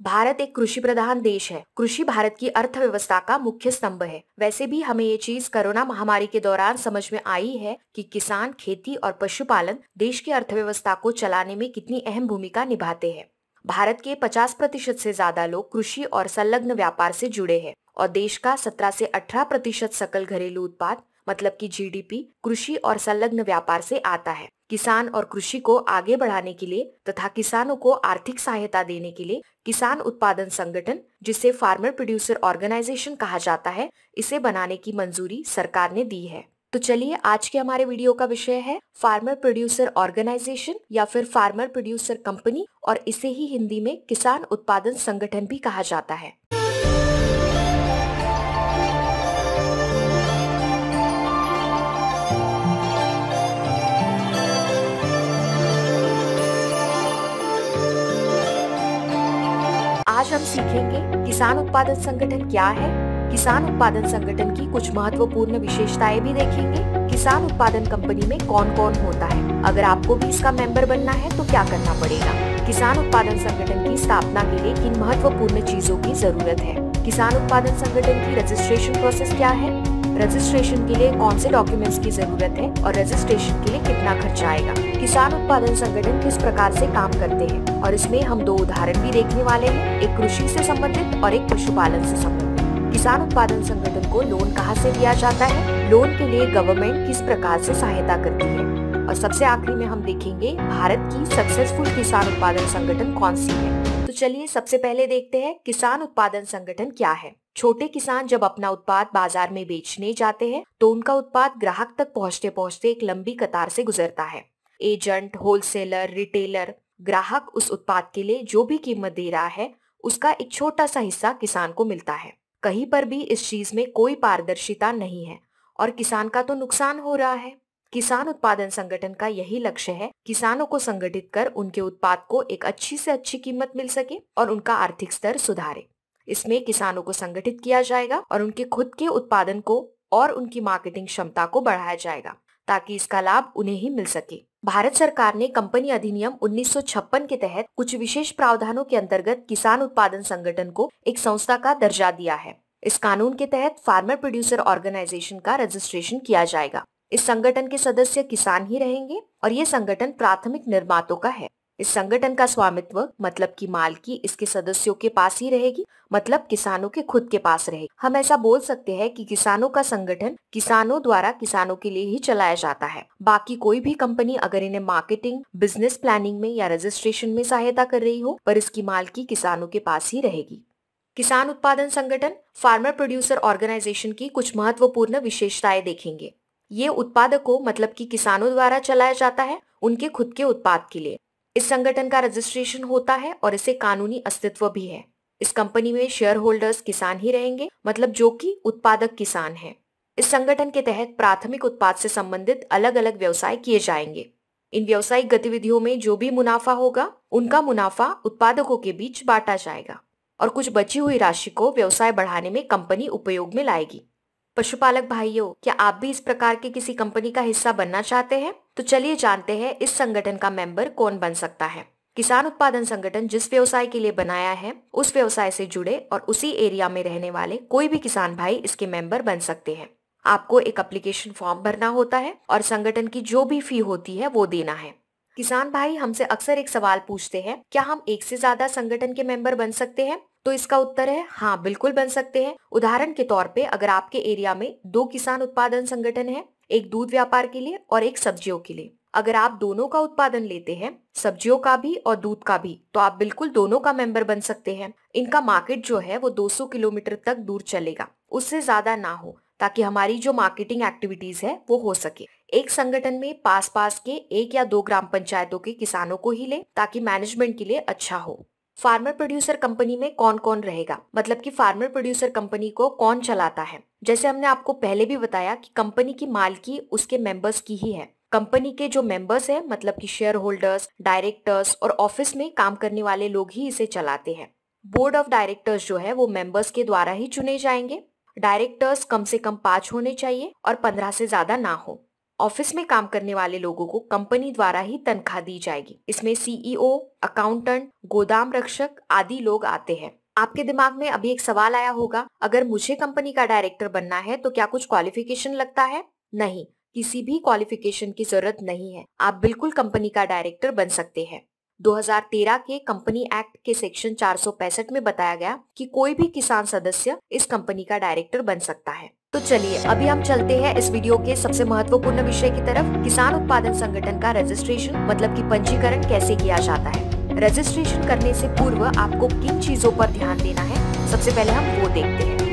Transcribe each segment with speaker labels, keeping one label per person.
Speaker 1: भारत एक कृषि प्रधान देश है। कृषि भारत की अर्थव्यवस्था का मुख्य स्तंभ है। वैसे भी हमें ये चीज कोरोना महामारी के दौरान समझ में आई है कि किसान, खेती और पशुपालन देश की अर्थव्यवस्था को चलाने में कितनी अहम भूमिका निभाते हैं। भारत के 50% से ज्यादा लोग कृषि और संलग्न व्यापार से जुड़े हैं और देश का 17 से 18% सकल घरेलू उत्पाद मतलब कि जीडीपी कृषि और संलग्न व्यापार से आता है। किसान और कृषि को आगे बढ़ाने के लिए तथा किसानों को आर्थिक सहायता देने के लिए किसान उत्पादन संगठन, जिसे फार्मर प्रोड्यूसर ऑर्गेनाइजेशन कहा जाता है, इसे बनाने की मंजूरी सरकार ने दी है। तो चलिए, आज के हमारे वीडियो का विषय है फार्मर प्रोड्यूसर ऑर्गेनाइजेशन या फिर फार्मर प्रोड्यूसर कंपनी, और इसे ही हिंदी में किसान उत्पादन संगठन भी कहा जाता है। आज हम सीखेंगे किसान उत्पादन संगठन क्या है, किसान उत्पादन संगठन की कुछ महत्वपूर्ण विशेषताएं भी देखेंगे, किसान उत्पादन कंपनी में कौन कौन होता है, अगर आपको भी इसका मेंबर बनना है तो क्या करना पड़ेगा, किसान उत्पादन संगठन की स्थापना के लिए किन महत्वपूर्ण चीजों की जरूरत है, किसान उत्पादन संगठन की रजिस्ट्रेशन प्रोसेस क्या है, रजिस्ट्रेशन के लिए कौन से डॉक्यूमेंट्स की जरूरत है और रजिस्ट्रेशन के लिए कितना खर्चा आएगा, किसान उत्पादन संगठन किस प्रकार से काम करते हैं, और इसमें हम दो उदाहरण भी देखने वाले हैं, एक कृषि से संबंधित और एक पशुपालन से संबंधित। किसान उत्पादन संगठन को लोन कहाँ से दिया जाता है, लोन के लिए गवर्नमेंट किस प्रकार से सहायता करती है, और सबसे आखिरी में हम देखेंगे भारत की सक्सेसफुल किसान उत्पादन संगठन कौन सी है। तो चलिए, सबसे पहले देखते हैं किसान उत्पादन संगठन क्या है। छोटे किसान जब अपना उत्पाद बाजार में बेचने जाते हैं तो उनका उत्पाद ग्राहक तक पहुंचते पहुंचते एक लंबी कतार से गुजरता है। एजेंट, होलसेलर, रिटेलर, ग्राहक उस उत्पाद के लिए जो भी कीमत दे रहा है उसका एक छोटा सा हिस्सा किसान को मिलता है। कहीं पर भी इस चीज में कोई पारदर्शिता नहीं है और किसान का तो नुकसान हो रहा है। किसान उत्पादन संगठन का यही लक्ष्य है, किसानों को संगठित कर उनके उत्पाद को एक अच्छी से अच्छी कीमत मिल सके और उनका आर्थिक स्तर सुधारे। इसमें किसानों को संगठित किया जाएगा और उनके खुद के उत्पादन को और उनकी मार्केटिंग क्षमता को बढ़ाया जाएगा ताकि इसका लाभ उन्हें ही मिल सके। भारत सरकार ने कंपनी अधिनियम 1956 के तहत कुछ विशेष प्रावधानों के अंतर्गत किसान उत्पादन संगठन को एक संस्था का दर्जा दिया है। इस कानून के तहत फार्मर प्रोड्यूसर ऑर्गेनाइजेशन का रजिस्ट्रेशन किया जाएगा। इस संगठन के सदस्य किसान ही रहेंगे और ये संगठन प्राथमिक निर्माताओं का है। इस संगठन का स्वामित्व मतलब कि मालकी इसके सदस्यों के पास ही रहेगी, मतलब किसानों के खुद के पास रहेगी। हम ऐसा बोल सकते हैं कि किसानों का संगठन किसानों द्वारा किसानों के लिए ही चलाया जाता है। बाकी कोई भी कंपनी अगर इन्हें मार्केटिंग, बिजनेस प्लानिंग में या रजिस्ट्रेशन में सहायता कर रही हो, पर इसकी मालकी किसानों के पास ही रहेगी। किसान उत्पादन संगठन फार्मर प्रोड्यूसर ऑर्गेनाइजेशन की कुछ महत्वपूर्ण विशेषताएं देखेंगे। ये उत्पादकों मतलब कि किसानों द्वारा चलाया जाता है उनके खुद के उत्पाद के लिए। इस संगठन का रजिस्ट्रेशन होता है और इसे कानूनी अस्तित्व भी है। इस कंपनी में शेयर होल्डर्स किसान ही रहेंगे, मतलब जो कि उत्पादक किसान हैं। इस संगठन के तहत प्राथमिक उत्पाद से संबंधित अलग अलग व्यवसाय किए जाएंगे। इन व्यावसायिक गतिविधियों में जो भी मुनाफा होगा उनका मुनाफा उत्पादकों के बीच बांटा जाएगा और कुछ बची हुई राशि को व्यवसाय बढ़ाने में कंपनी उपयोग में लाएगी। पशुपालक भाइयों, क्या आप भी इस प्रकार के किसी कंपनी का हिस्सा बनना चाहते हैं? तो चलिए जानते हैं इस संगठन का मेंबर कौन बन सकता है। किसान उत्पादन संगठन जिस व्यवसाय के लिए बनाया है उस व्यवसाय से जुड़े और उसी एरिया में रहने वाले कोई भी किसान भाई इसके मेंबर बन सकते हैं। आपको एक एप्लीकेशन फॉर्म भरना होता है और संगठन की जो भी फी होती है वो देना है। किसान भाई हमसे अक्सर एक सवाल पूछते हैं, क्या हम एक से ज्यादा संगठन के मेंबर बन सकते हैं? तो इसका उत्तर है हाँ, बिल्कुल बन सकते हैं। उदाहरण के तौर पे अगर आपके एरिया में 2 किसान उत्पादन संगठन है, एक दूध व्यापार के लिए और एक सब्जियों के लिए, अगर आप दोनों का उत्पादन लेते हैं, सब्जियों का भी और दूध का भी, तो आप बिल्कुल दोनों का मेंबर बन सकते हैं। इनका मार्केट जो है वो 200 किलोमीटर तक दूर चलेगा, उससे ज्यादा ना हो, ताकि हमारी जो मार्केटिंग एक्टिविटीज है वो हो सके। एक संगठन में पास पास के 1 या 2 ग्राम पंचायतों के किसानों को ही ले ताकि मैनेजमेंट के लिए अच्छा हो। फार्मर प्रोड्यूसर कंपनी में कौन कौन रहेगा, मतलब कि फार्मर प्रोड्यूसर कंपनी को कौन चलाता है। जैसे हमने आपको पहले भी बताया कि कंपनी की मालकी उसके मेंबर्स की ही है। कंपनी के जो मेंबर्स हैं, मतलब कि शेयर होल्डर्स, डायरेक्टर्स और ऑफिस में काम करने वाले लोग ही इसे चलाते हैं। बोर्ड ऑफ डायरेक्टर्स जो है वो मेंबर्स के द्वारा ही चुने जाएंगे। डायरेक्टर्स कम से कम 5 होने चाहिए और 15 से ज्यादा ना हो। ऑफिस में काम करने वाले लोगों को कंपनी द्वारा ही तनख्वाह दी जाएगी। इसमें सीईओ, अकाउंटेंट, गोदाम रक्षक आदि लोग आते हैं। आपके दिमाग में अभी एक सवाल आया होगा, अगर मुझे कंपनी का डायरेक्टर बनना है तो क्या कुछ क्वालिफिकेशन लगता है? नहीं, किसी भी क्वालिफिकेशन की जरूरत नहीं है। आप बिल्कुल कंपनी का डायरेक्टर बन सकते हैं। 2013 के कंपनी एक्ट के सेक्शन 465 में बताया गया कि कोई भी किसान सदस्य इस कंपनी का डायरेक्टर बन सकता है। तो चलिए अभी हम चलते हैं इस वीडियो के सबसे महत्वपूर्ण विषय की तरफ। किसान उत्पादन संगठन का रजिस्ट्रेशन मतलब कि पंजीकरण कैसे किया जाता है। रजिस्ट्रेशन करने से पूर्व आपको किन चीजों पर ध्यान देना है, सबसे पहले हम वो देखते हैं।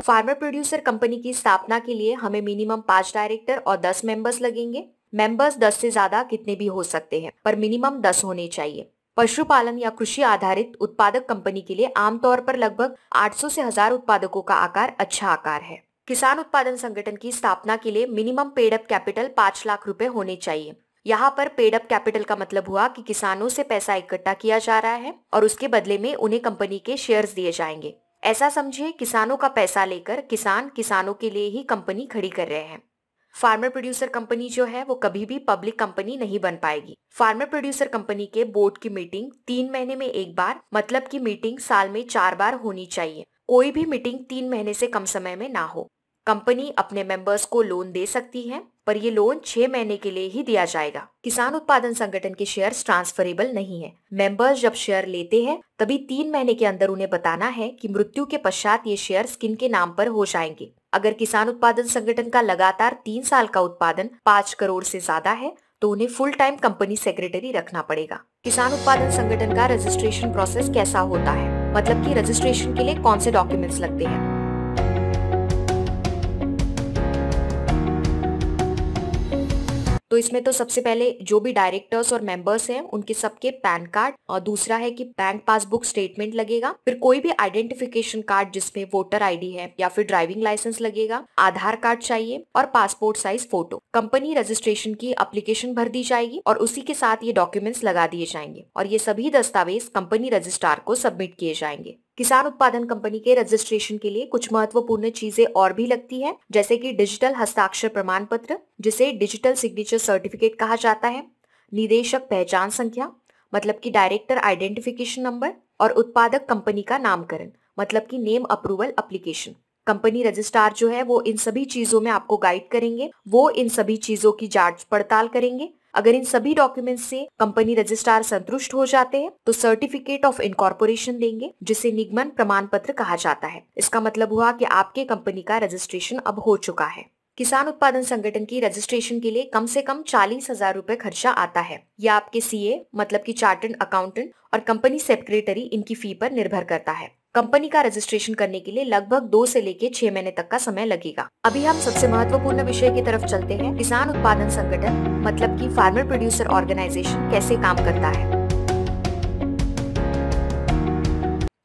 Speaker 1: फार्मर प्रोड्यूसर कंपनी की स्थापना के लिए हमें मिनिमम 5 डायरेक्टर और 10 मेंबर्स लगेंगे। मेंबर्स 10 से ज्यादा कितने भी हो सकते हैं, पर मिनिमम 10 होने चाहिए। पशुपालन या कृषि आधारित उत्पादक कंपनी के लिए आमतौर पर लगभग 800 से 1000 उत्पादकों का आकार अच्छा आकार है। किसान उत्पादन संगठन की स्थापना के लिए minimum paid up capital 5 lakh रुपए होने चाहिए। यहाँ पर पेड अप कैपिटल का मतलब हुआ कि किसानों से पैसा इकट्ठा किया जा रहा है और उसके बदले में उन्हें कंपनी के शेयर्स दिए जाएंगे। ऐसा समझिए, किसानों का पैसा लेकर किसानों के लिए ही कंपनी खड़ी कर रहे हैं। फार्मर प्रोड्यूसर कंपनी जो है वो कभी भी पब्लिक कंपनी नहीं बन पाएगी। फार्मर प्रोड्यूसर कंपनी के बोर्ड की मीटिंग 3 महीने में एक बार, मतलब की मीटिंग साल में 4 बार होनी चाहिए। कोई भी मीटिंग 3 महीने से कम समय में ना हो। कंपनी अपने मेंबर्स को लोन दे सकती है, पर ये लोन 6 महीने के लिए ही दिया जाएगा। किसान उत्पादन संगठन के शेयर्स ट्रांसफरेबल नहीं है। मेंबर्स जब शेयर लेते हैं तभी 3 महीने के अंदर उन्हें बताना है कि मृत्यु के पश्चात ये शेयर्स किन के नाम पर हो जाएंगे। अगर किसान उत्पादन संगठन का लगातार 3 साल का उत्पादन 5 करोड़ से ज्यादा है तो उन्हें फुल टाइम कंपनी सेक्रेटरी रखना पड़ेगा। किसान उत्पादन संगठन का रजिस्ट्रेशन प्रोसेस कैसा होता है, मतलब कि रजिस्ट्रेशन के लिए कौन से डॉक्यूमेंट्स लगते हैं। तो इसमें तो सबसे पहले जो भी डायरेक्टर्स और मेंबर्स हैं उनके सबके पैन कार्ड, और दूसरा है कि बैंक पासबुक स्टेटमेंट लगेगा। फिर कोई भी आइडेंटिफिकेशन कार्ड जिसमें वोटर आईडी है या फिर ड्राइविंग लाइसेंस लगेगा, आधार कार्ड चाहिए और passport size photo. Company registration की एप्लीकेशन भर दी जाएगी और उसी के साथ ये डॉक्यूमेंट्स लगा दिए जाएंगे और ये सभी दस्तावेज कंपनी रजिस्ट्रार को सबमिट किए जाएंगे। किसान उत्पादन कंपनी के रजिस्ट्रेशन के लिए कुछ महत्वपूर्ण चीजें और भी लगती है, जैसे कि डिजिटल हस्ताक्षर प्रमाण पत्र जिसे डिजिटल सिग्नेचर सर्टिफिकेट कहा जाता है, निदेशक पहचान संख्या मतलब कि डायरेक्टर आइडेंटिफिकेशन नंबर, और उत्पादक कंपनी का नामकरण मतलब कि name approval application. Company registrar जो है वो इन सभी चीजों में आपको गाइड करेंगे। वो इन सभी चीजों की जांच पड़ताल करेंगे। अगर इन सभी डॉक्यूमेंट्स से कंपनी रजिस्ट्रार संतुष्ट हो जाते हैं तो सर्टिफिकेट ऑफ इनकॉर्पोरेशन देंगे, जिसे निगमन प्रमाण पत्र कहा जाता है। इसका मतलब हुआ कि आपके कंपनी का रजिस्ट्रेशन अब हो चुका है। किसान उत्पादन संगठन की रजिस्ट्रेशन के लिए कम से कम 40,000 रुपए खर्चा आता है। यह आपके सीए मतलब कि चार्टर्ड अकाउंटेंट और कंपनी सेक्रेटरी इनकी फी पर निर्भर करता है। कंपनी का रजिस्ट्रेशन करने के लिए लगभग 2 से लेकर 6 महीने तक का समय लगेगा। अभी हम सबसे महत्वपूर्ण विषय की तरफ चलते हैं। किसान उत्पादन संगठन मतलब कि फार्मर प्रोड्यूसर ऑर्गेनाइजेशन कैसे काम करता है।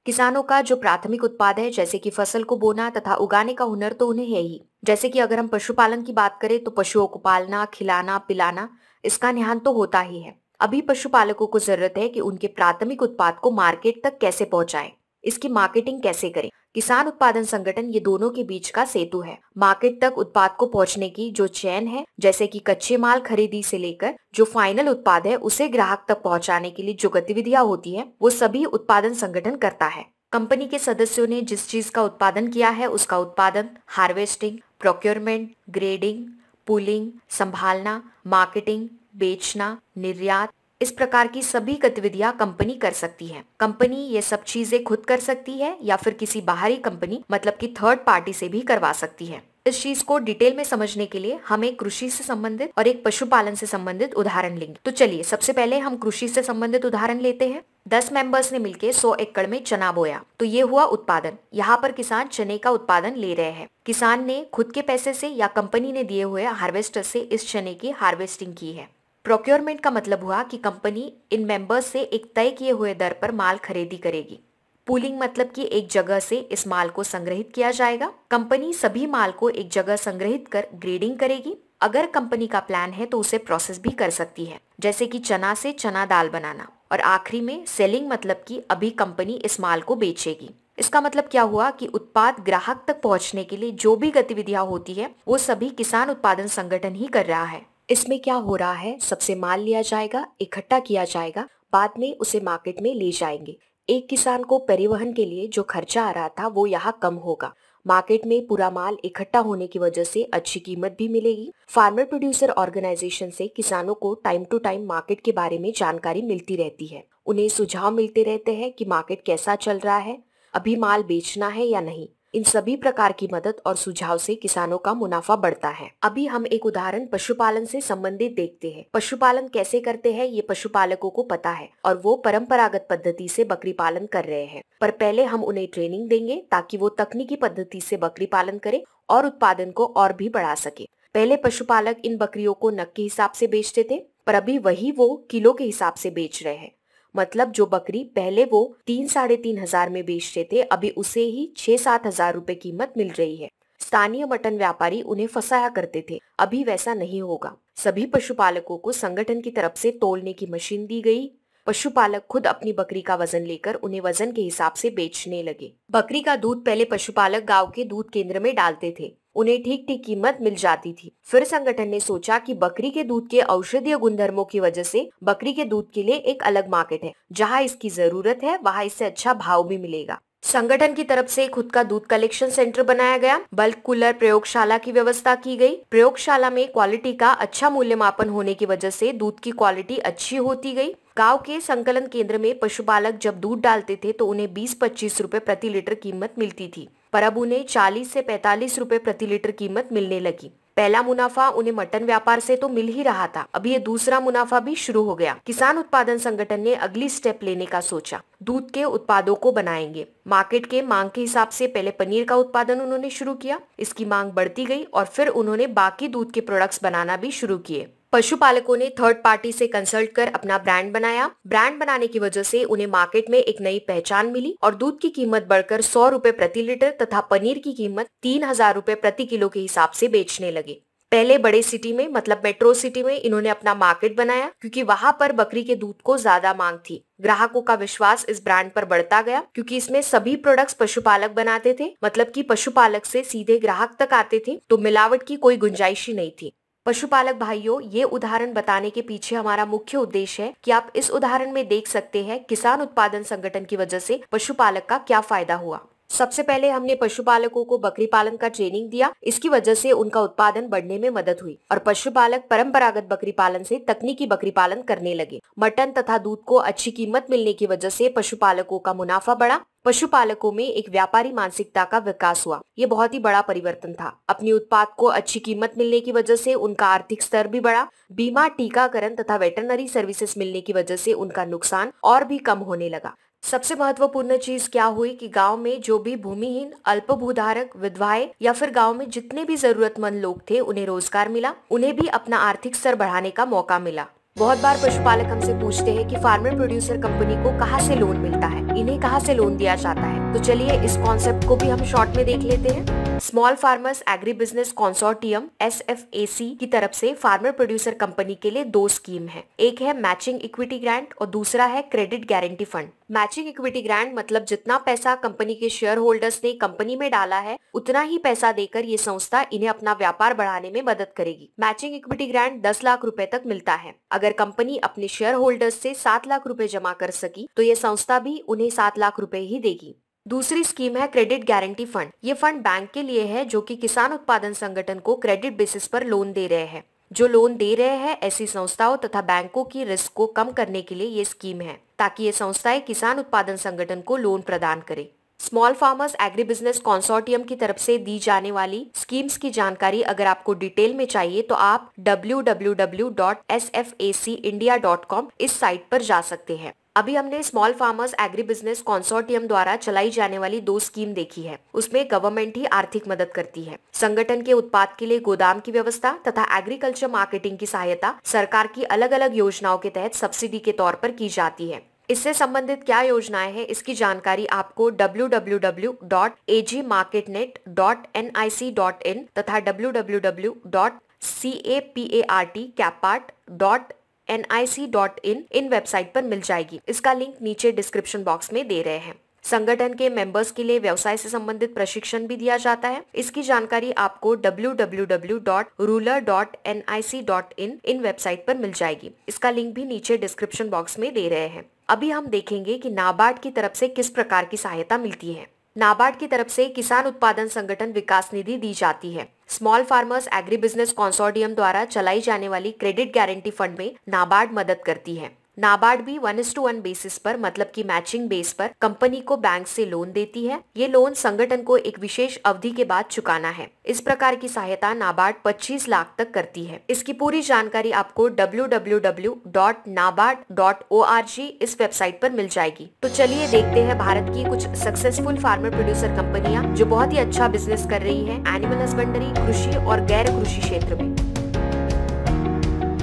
Speaker 1: किसानों का जो प्राथमिक उत्पाद है, जैसे कि फसल को बोना तथा उगाने का हुनर तो उन्हें है ही। जैसे कि अगर हम पशुपालन की बात करें तो पशुओं को पालना, खिलाना, पिलाना, इसका ध्यान तो होता ही है। अभी पशुपालकों को जरूरत है कि उनके प्राथमिक उत्पाद को मार्केट तक कैसे पहुंचाएं, इसकी मार्केटिंग कैसे करें। किसान उत्पादन संगठन ये दोनों के बीच का सेतु है। मार्केट तक उत्पाद को पहुंचने की जो चेन है, जैसे कि कच्चे माल खरीदी से लेकर जो फाइनल उत्पाद है उसे ग्राहक तक पहुंचाने के लिए जो गतिविधियां होती है वो सभी उत्पादन संगठन करता है। कंपनी के सदस्यों ने जिस चीज का उत्पादन किया है उसका उत्पादन, हार्वेस्टिंग, प्रोक्योरमेंट, ग्रेडिंग, पुलिंग, संभालना, मार्केटिंग, बेचना, निर्यात, इस प्रकार की सभी गतिविधियां कंपनी कर सकती है। कंपनी ये सब चीजें खुद कर सकती है या फिर किसी बाहरी कंपनी मतलब कि थर्ड पार्टी से भी करवा सकती है। इस चीज को डिटेल में समझने के लिए हम एक कृषि से संबंधित और एक पशुपालन से संबंधित उदाहरण लेंगे। तो चलिए सबसे पहले हम कृषि से संबंधित उदाहरण लेते हैं। 10 मेंबर्स ने मिलकर 100 एकड़ में चना बोया तो ये हुआ उत्पादन। यहाँ पर किसान चने का उत्पादन ले रहे हैं। किसान ने खुद के पैसे से या कंपनी ने दिए हुए हार्वेस्टर से इस चने की हार्वेस्टिंग की है। प्रोक्योरमेंट का मतलब हुआ कि कंपनी इन मेंबर्स से एक तय किए हुए दर पर माल खरीदी करेगी। पूलिंग मतलब कि एक जगह से इस माल को संग्रहित किया जाएगा। कंपनी सभी माल को एक जगह संग्रहित कर ग्रेडिंग करेगी। अगर कंपनी का प्लान है तो उसे प्रोसेस भी कर सकती है, जैसे कि चना से चना दाल बनाना। और आखिरी में सेलिंग मतलब कि अभी कंपनी इस माल को बेचेगी। इसका मतलब क्या हुआ कि उत्पाद ग्राहक तक पहुंचने के लिए जो भी गतिविधियां होती है वो सभी किसान उत्पादन संगठन ही कर रहा है। इसमें क्या हो रहा है, सबसे माल लिया जाएगा, इकट्ठा किया जाएगा, बाद में उसे मार्केट में ले जाएंगे। एक किसान को परिवहन के लिए जो खर्चा आ रहा था वो यहाँ कम होगा। मार्केट में पूरा माल इकट्ठा होने की वजह से अच्छी कीमत भी मिलेगी। फार्मर प्रोड्यूसर ऑर्गेनाइजेशन से किसानों को टाइम टू टाइम मार्केट के बारे में जानकारी मिलती रहती है। उन्हें सुझाव मिलते रहते हैं कि मार्केट कैसा चल रहा है, अभी माल बेचना है या नहीं। इन सभी प्रकार की मदद और सुझाव से किसानों का मुनाफा बढ़ता है। अभी हम एक उदाहरण पशुपालन से संबंधित देखते हैं। पशुपालन कैसे करते हैं ये पशुपालकों को पता है और वो परंपरागत पद्धति से बकरी पालन कर रहे हैं, पर पहले हम उन्हें ट्रेनिंग देंगे ताकि वो तकनीकी पद्धति से बकरी पालन करें और उत्पादन को और भी बढ़ा सके। पहले पशुपालक इन बकरियों को नग के हिसाब से बेचते थे, पर अभी वही वो किलो के हिसाब से बेच रहे हैं। मतलब जो बकरी पहले वो 3-3.5 हजार में बेचते थे, अभी उसे ही 6-7 हजार रुपए कीमत मिल रही है। स्थानीय मटन व्यापारी उन्हें फंसाया करते थे, अभी वैसा नहीं होगा। सभी पशुपालकों को संगठन की तरफ से तौलने की मशीन दी गई। पशुपालक खुद अपनी बकरी का वजन लेकर उन्हें वजन के हिसाब से बेचने लगे। बकरी का दूध पहले पशुपालक गांव के दूध केंद्र में डालते थे, उन्हें ठीक ठीक कीमत मिल जाती थी। फिर संगठन ने सोचा कि बकरी के दूध के औषधीय गुणधर्मों की वजह से बकरी के दूध के लिए एक अलग मार्केट है। जहां इसकी जरूरत है वहां इससे अच्छा भाव भी मिलेगा। संगठन की तरफ से खुद का दूध कलेक्शन सेंटर बनाया गया। बल्क कूलर प्रयोगशाला की व्यवस्था की गई। प्रयोगशाला में क्वालिटी का अच्छा मूल्यमापन होने की वजह से दूध की क्वालिटी अच्छी होती गई। गांव के संकलन केंद्र में पशुपालक जब दूध डालते थे तो उन्हें 20-25 रुपए प्रति लीटर कीमत मिलती थी, पर अब उन्हें 40 से 45 रुपए प्रति लीटर कीमत मिलने लगी। पहला मुनाफा उन्हें मटन व्यापार से तो मिल ही रहा था, अभी ये दूसरा मुनाफा भी शुरू हो गया। किसान उत्पादन संगठन ने अगली स्टेप लेने का सोचा। दूध के उत्पादों को बनाएंगे। मार्केट के मांग के हिसाब से पहले पनीर का उत्पादन उन्होंने शुरू किया। इसकी मांग बढ़ती गई और फिर उन्होंने बाकी दूध के प्रोडक्ट्स बनाना भी शुरू किए। पशुपालकों ने थर्ड पार्टी से कंसल्ट कर अपना ब्रांड बनाया। ब्रांड बनाने की वजह से उन्हें मार्केट में एक नई पहचान मिली और दूध की कीमत बढ़कर 100 रुपए प्रति लीटर तथा पनीर की कीमत 3,000 रुपए प्रति किलो के हिसाब से बेचने लगे। पहले बड़े सिटी में मतलब मेट्रो सिटी में इन्होंने अपना मार्केट बनाया, क्योंकि वहां पर बकरी के दूध को ज्यादा मांग थी। ग्राहकों का विश्वास इस ब्रांड पर बढ़ता गया, क्योंकि इसमें सभी प्रोडक्ट्स पशुपालक बनाते थे, मतलब कि पशुपालक से सीधे ग्राहक तक आते थे, तो मिलावट की कोई गुंजाइश ही नहीं थी। पशुपालक भाइयों, ये उदाहरण बताने के पीछे हमारा मुख्य उद्देश्य है कि आप इस उदाहरण में देख सकते हैं किसान उत्पादन संगठन की वजह से पशुपालक का क्या फायदा हुआ। सबसे पहले हमने पशुपालकों को बकरी पालन का ट्रेनिंग दिया। इसकी वजह से उनका उत्पादन बढ़ने में मदद हुई और पशुपालक परंपरागत बकरी पालन से तकनीकी बकरी पालन करने लगे। मटन तथा दूध को अच्छी कीमत मिलने की वजह से पशुपालकों का मुनाफा बढ़ा। पशुपालकों में एक व्यापारी मानसिकता का विकास हुआ। ये बहुत ही बड़ा परिवर्तन था। अपनी उत्पाद को अच्छी कीमत मिलने की वजह से उनका आर्थिक स्तर भी बढ़ा। बीमा, टीकाकरण तथा वेटरनरी सर्विसेज मिलने की वजह से उनका नुकसान और भी कम होने लगा। सबसे महत्वपूर्ण चीज क्या हुई कि गांव में जो भी भूमिहीन, अल्प भूधारक, विधवाएं या फिर गांव में जितने भी जरूरतमंद लोग थे उन्हें रोजगार मिला, उन्हें भी अपना आर्थिक स्तर बढ़ाने का मौका मिला। बहुत बार पशुपालक हमसे पूछते हैं कि फार्मर प्रोड्यूसर कंपनी को कहाँ से लोन मिलता है, इन्हें कहाँ से लोन दिया जाता है। तो चलिए इस कॉन्सेप्ट को भी हम शॉर्ट में देख लेते हैं। Small farmers agri business consortium SFAC की तरफ से फार्मर प्रोड्यूसर कंपनी के लिए 2 स्कीम है। एक है मैचिंग इक्विटी ग्रांट और दूसरा है credit guarantee fund. Matching equity grant मतलब जितना पैसा कंपनी के शेयर होल्डर्स ने कंपनी में डाला है उतना ही पैसा देकर ये संस्था इन्हें अपना व्यापार बढ़ाने में मदद करेगी। मैचिंग इक्विटी ग्रांट 10 लाख रुपए तक मिलता है। अगर कंपनी अपने शेयर होल्डर्स से 7 लाख रुपए जमा कर सकी तो ये संस्था भी उन्हें 7 लाख रुपए ही देगी। दूसरी स्कीम है क्रेडिट गारंटी फंड। ये फंड बैंक के लिए है जो कि किसान उत्पादन संगठन को क्रेडिट बेसिस पर लोन दे रहे हैं। जो लोन दे रहे हैं ऐसी संस्थाओं तथा बैंकों की रिस्क को कम करने के लिए ये स्कीम है, ताकि ये संस्थाएं किसान उत्पादन संगठन को लोन प्रदान करें। Small farmers agri business consortium की तरफ से दी जाने वाली स्कीम्स की जानकारी अगर आपको डिटेल में चाहिए तो आप www.sfacindia.com इस साइट पर जा सकते हैं। अभी हमने small farmers agri business consortium द्वारा चलाई जाने वाली 2 स्कीम देखी है। उसमें गवर्नमेंट ही आर्थिक मदद करती है। संगठन के उत्पाद के लिए गोदाम की व्यवस्था तथा एग्रीकल्चर मार्केटिंग की सहायता सरकार की अलग अलग योजनाओं के तहत सब्सिडी के तौर पर की जाती है। इससे संबंधित क्या योजनाएं हैं इसकी जानकारी आपको www.agmarketnet.nic.in तथा www.capartcappart.nic.in इन वेबसाइट पर मिल जाएगी। इसका लिंक नीचे डिस्क्रिप्शन बॉक्स में दे रहे हैं। संगठन के मेंबर्स के लिए व्यवसाय से संबंधित प्रशिक्षण भी दिया जाता है। इसकी जानकारी आपको www.ruler.nic.in इन वेबसाइट पर मिल जाएगी। इसका लिंक भी नीचे डिस्क्रिप्शन बॉक्स में दे रहे हैं। अभी हम देखेंगे कि नाबार्ड की तरफ से किस प्रकार की सहायता मिलती है। नाबार्ड की तरफ से किसान उत्पादन संगठन विकास निधि दी जाती है। Small farmers agri business consortium द्वारा चलाई जाने वाली क्रेडिट गारंटी फंड में नाबार्ड मदद करती है। नाबार्ड भी 1:1 बेसिस पर मतलब कि मैचिंग बेस पर कंपनी को बैंक से लोन देती है। ये लोन संगठन को एक विशेष अवधि के बाद चुकाना है। इस प्रकार की सहायता नाबार्ड 25 लाख तक करती है। इसकी पूरी जानकारी आपको www.nabard.org इस वेबसाइट पर मिल जाएगी। तो चलिए देखते हैं भारत की कुछ सक्सेसफुल फार्मर प्रोड्यूसर कंपनियां जो बहुत ही अच्छा बिजनेस कर रही है एनिमल हस्बेंड्री, कृषि और गैर कृषि क्षेत्र में।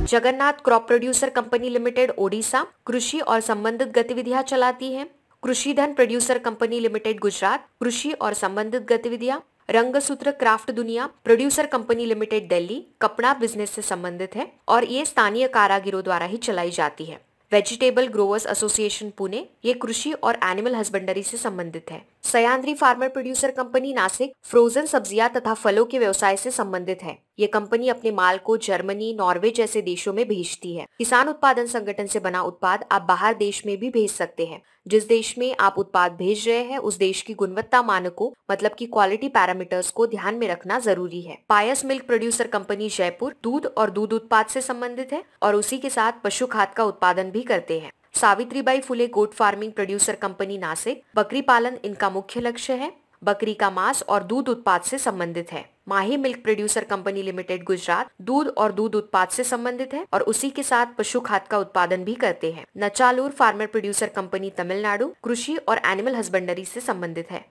Speaker 1: Jagannath crop producer company limited Odisha कृषि और संबंधित गतिविधियां चलाती है। कृषिधन प्रोड्यूसर कंपनी लिमिटेड गुजरात कृषि और संबंधित गतिविधियां। रंगसूत्र क्राफ्ट दुनिया प्रोड्यूसर कंपनी लिमिटेड दिल्ली कपड़ा बिजनेस से संबंधित है और ये स्थानीय कारागिरों द्वारा ही चलाई जाती है। वेजिटेबल ग्रोवर्स एसोसिएशन पुणे ये कृषि और एनिमल हस्बेंड्री से संबंधित है। Sahyadri farmer producer company Nashik frozen सब्जियां तथा फलों के व्यवसाय से संबंधित है। ये कंपनी अपने माल को जर्मनी, नॉर्वे जैसे देशों में भेजती है। किसान उत्पादन संगठन से बना उत्पाद आप बाहर देश में भी भेज सकते हैं। जिस देश में आप उत्पाद भेज रहे हैं उस देश की गुणवत्ता मानकों मतलब की क्वालिटी पैरामीटर्स को ध्यान में रखना जरूरी है। पायस मिल्क प्रोड्यूसर कंपनी जयपुर दूध और दूध उत्पाद से संबंधित है और उसी के साथ पशु खाद का उत्पादन भी करते हैं। Savitribai Phule goat farming producer company Nashik बकरी पालन इनका मुख्य लक्ष्य है। बकरी का मांस और दूध उत्पाद से संबंधित है। Mahi milk producer company limited Gujarat दूध और दूध उत्पाद से संबंधित है और उसी के साथ पशु खाद का उत्पादन भी करते हैं। नचालूर फार्मर प्रोड्यूसर कंपनी तमिलनाडु कृषि और एनिमल हस्बेंड्री से संबंधित है।